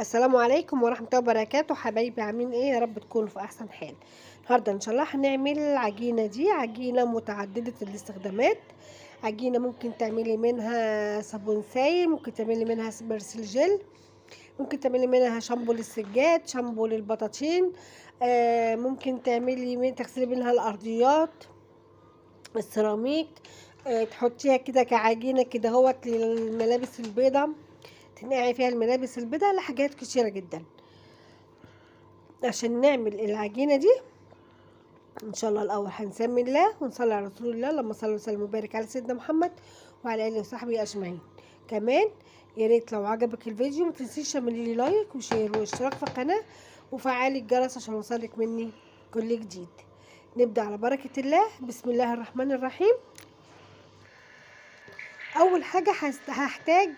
السلام عليكم ورحمة الله وبركاته. حبايبي عاملين ايه؟ يا رب تكونوا في احسن حال. النهارده ان شاء الله هنعمل العجينة دي، عجينة متعددة الاستخدامات. عجينة ممكن تعملي منها صابون سائل، ممكن تعملي منها برسل جل، ممكن تعملي منها شامبو للسجاد، شامبو للبطاطين. ممكن تغسلي منها الارضيات، السيراميك. تحطيها كده كعجينة كده هوت للملابس البيضاء، تنقعي فيها الملابس البيضاء، لحاجات كتيرة جدا. عشان نعمل العجينة دي ان شاء الله الاول هنسمي الله ونصلي على رسول الله، اللهم صل وسلم وبارك على سيدنا محمد وعلى اله وصحبه اجمعين. كمان يا ريت لو عجبك الفيديو ما تنسيش تعملي لي لايك وشير واشتراك في القناه وفعلي الجرس عشان يوصلك مني كل جديد. نبدا على بركه الله. بسم الله الرحمن الرحيم. اول حاجه هحتاج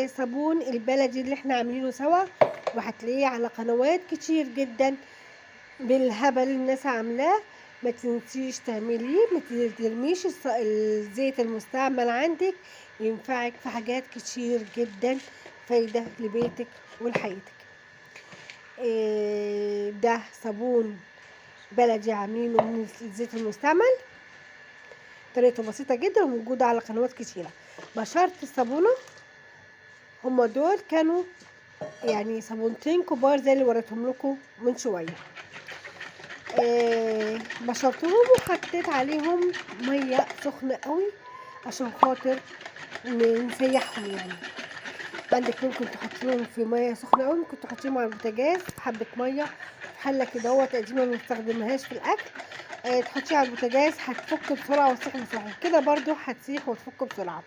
صابون البلدي اللي احنا عاملينه سوا، وهتلاقيه على قنوات كتير جدا بالهبل الناس عاملاه. ما تنسيش تعمليه، ما ترميش الزيت المستعمل عندك، ينفعك في حاجات كتير جدا، فايدة لبيتك ولحياتك. ده صابون بلدي عاملينه من الزيت المستعمل، طريقته بسيطة جدا وموجودة على قنوات كتيرة. بشرة الصابونة هما دول كانوا يعني صابونتين كبار زي اللي وريتهم لكم من شوية. بشرتهم وحطيت عليهم ميه سخنه قوي عشان خاطر نسيحهم. يعني عندك ممكن تحطيهم في ميه سخنه قوي، ممكن تحطيهم على البوتاجاز حبه ميه في حله كده هو تقديما ما بنستخدمهاش في الاكل. تحطيها على البوتاجاز هتفك بسرعه وتسيح بسرعه، كده برضو هتسيح وتفك بسرعه.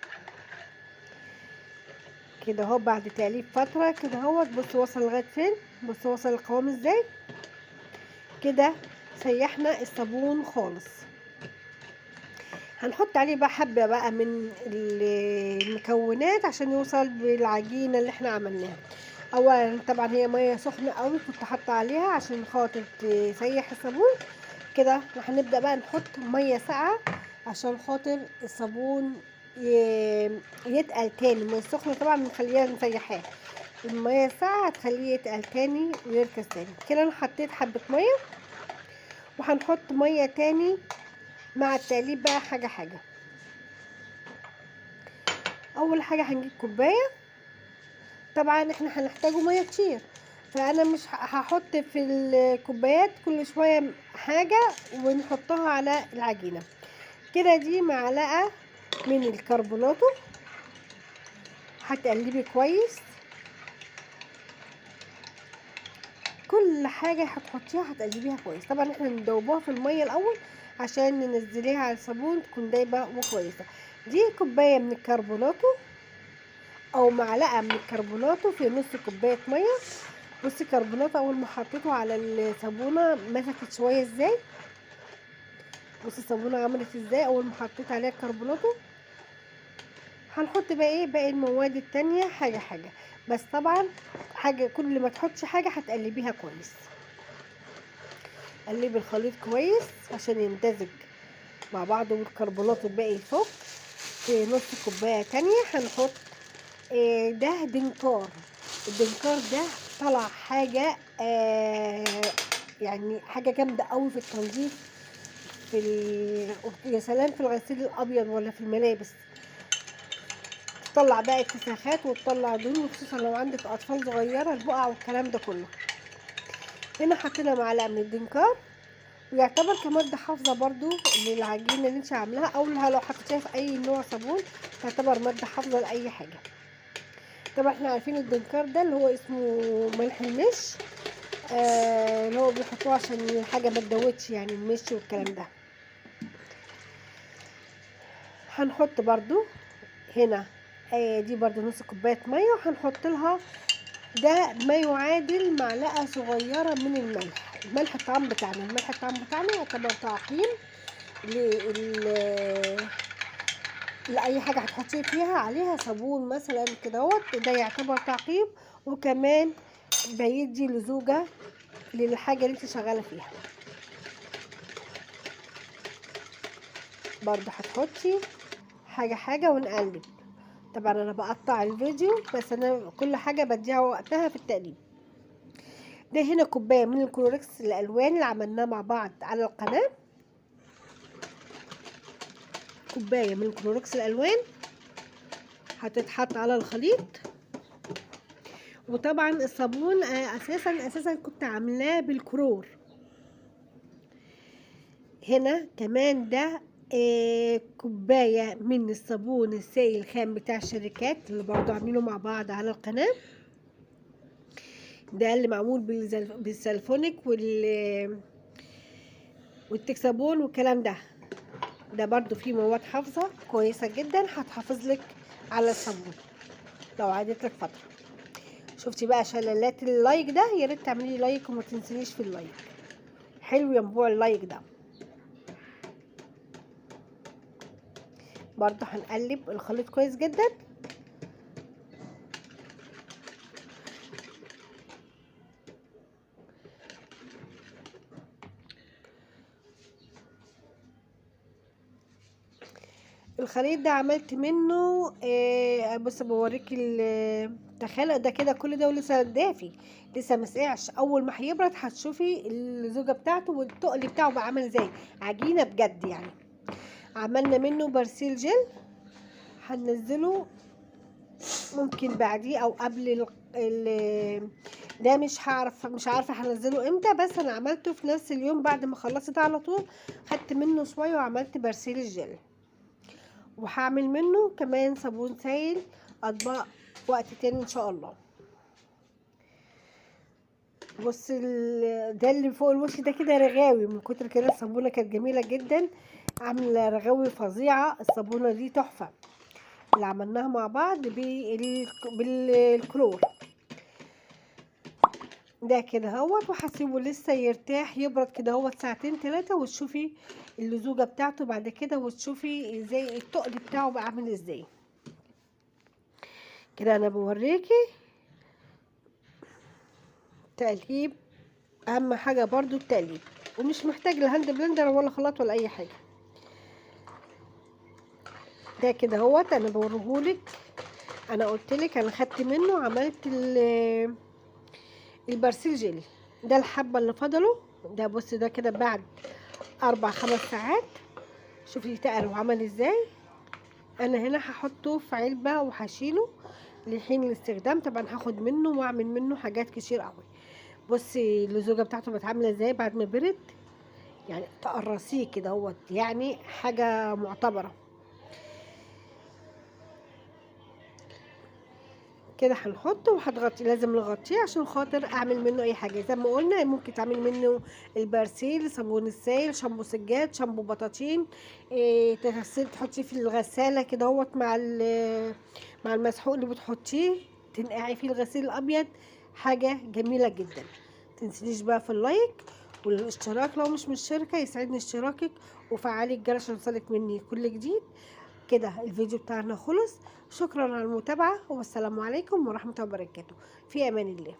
كده اهو بعد تقليب فتره كده اهو بصوا وصل لغايه فين، بصوا وصل القوام ازاي. كده سيحنا الصابون خالص. هنحط عليه بقى حبة بقى من المكونات عشان يوصل بالعجينة اللي احنا عملناها. اولا طبعا هي مية سخنة قوي كنت حاطة عليها عشان خاطر تسيح الصابون كده، وهنبدأ بقى نحط مية ساقعة عشان خاطر الصابون يتقل تاني. المية السخنة طبعا بنخليها نسيحاه، المية الساقعة هتخليه يتقل تاني ويركز تاني. كده انا حطيت حبة مية، وهنحط مية تاني مع التقليب بقى حاجة حاجة. اول حاجه هنجيب كوبايه، طبعا احنا هنحتاجه ميه كتير، فانا مش هحط في الكوبايات كل شويه حاجه ونحطها على العجينه. كده دي معلقه من الكربوناتو، هتقلبي كويس. كل حاجه هتحطيها هتقلبيها كويس. طبعا احنا ندوبوها في الميه الاول عشان ننزليها على الصابون تكون دايبه وكويسه. دي كوبايه من الكربوناتو او معلقه من الكربوناتو في نص كوبايه ميه. بصي الكربوناتو اول ما حطيته على الصابونه مسكت شويه ازاي، بصي الصابونه عملت ازاي اول ما حطيت عليها الكربوناتو. هنحط بقى ايه باقي المواد التانية حاجه حاجه، بس طبعا حاجه كل ما تحطي حاجه هتقلبيها كويس. قلبي الخليط كويس عشان يمتزج مع بعض والكربوناتو الباقي يفك. في نص كوبايه تانية هنحط ده دنكار. الدنكار ده طلع حاجة يعني حاجة جامدة قوي في التنظيف، يا سلام في الغسيل الأبيض ولا في الملابس، تطلع بقى التساخات وتطلع دهون، وخصوصا لو عندك أطفال صغيرة البقع والكلام ده كله. هنا حطينا معلقة من الدنكار، ويعتبر كمادة حافظة برضو للعجينة اللي انت عاملاها، أو لو حطيتيها في أي نوع صابون تعتبر مادة حافظة لأي حاجة. طبعا احنا عارفين الدنكار ده اللي هو اسمه ملح المش، اللي هو بيحطوه عشان الحاجه ما تدوتش، يعني المش والكلام ده. هنحط برضو هنا دي برضو نص كوبايه ميه، وهنحط لها ده ما يعادل معلقه صغيره من الملح. الملح الطعام بتاعنا، الملح الطعام بتاعنا يعتبر تعقيم لأي حاجة هتحطيه فيها عليها صابون مثلا كده، ده يعتبر تعقيم، وكمان بيدي لزوجة للحاجة اللي انت شغالة فيها. برضو هتحطي حاجة حاجة ونقلب. طبعا انا بقطع الفيديو بس انا كل حاجة بديها وقتها في التقليب. ده هنا كوبايه من الكلوركس الالوان اللي عملناه مع بعض على القناه، كوبايه من الكلوركس الالوان هتتحط على الخليط. وطبعا الصابون اساسا كنت عاملاه بالكرور. هنا كمان ده كوبايه من الصابون السائل الخام بتاع الشركات اللي برضو عاملينه مع بعض على القناه. ده اللي معمول بالسلفونيك والتكسابون والكلام ده. ده برضو فيه مواد حافظه كويسه جدا، هتحافظ لك على الصابون لو عادت لك فتره. شفتي بقى شلالات اللايك ده؟ يا ريت تعملي لايك وما تنسينيش في اللايك. حلو ينبوع اللايك ده. برضو هنقلب الخليط كويس جدا. الخليط ده عملت منه بص بوريك تخيل ده كده كل ده ولسه دافي، لسه مسقعش. اول ما هيبرد هتشوفي الزوجه بتاعته والتقل بتاعه بقى عامل ازاي، عجينه بجد يعني. عملنا منه برسيل جل، هننزله ممكن بعديه او قبل ده مش عارفه هنزله امتى، بس انا عملته في نفس اليوم بعد ما خلصت على طول. خدت منه شويه وعملت برسيل الجل، وهعمل منه كمان صابون سائل اطباق وقت تاني ان شاء الله. بص ده اللي فوق الوش ده كده رغاوي من كتر كده. الصابونه كانت جميله جدا، عامله رغاوي فظيعه. الصابونه دي تحفه اللي عملناها مع بعض بالكلور ده كده اهوت. وهسيبه لسه يرتاح يبرد كده اهوت ساعتين 3، وتشوفي اللزوجه بتاعته بعد كده، وتشوفي ازاي التقل بتاعه بقى عامل ازاي. كده انا بوريكي تقليب. اهم حاجه برضو التقليب، ومش محتاج لهاند بلندر ولا خلاط ولا اي حاجه. ده كده اهوت انا بوريهولك. انا قلتلك انا خدت منه عملت البرسيل جيلي ده. الحبه اللي فضلوا ده بص ده كده بعد 4-5 ساعات. شوفي تقل وعمل ازاي. انا هنا هحطه في علبه وهشيله لحين الاستخدام. طبعا هاخد منه واعمل منه حاجات كتير قوي. بصي اللزوجه بتاعته بقت عامله ازاي بعد ما برد، يعني تقرصيه كده اهوت، يعني حاجه معتبره. كده هنحطه وهتغطي، لازم نغطيه عشان خاطر اعمل منه اي حاجه. زي ما قلنا ممكن تعمل منه البرسيل، صابون السائل، شامبو سجاد، شامبو بطاطين، تحطيه في الغساله كده اهوت مع المسحوق اللي بتحطيه، تنقعي فيه الغسيل الابيض. حاجه جميله جدا. متنسيش بقى في اللايك والاشتراك، لو مش مشتركه يسعدني اشتراكك، وفعلي الجرس عشان يوصلك مني كل جديد. كده الفيديو بتاعنا خلص. شكرا على المتابعة، والسلام عليكم ورحمة الله وبركاته. في امان الله.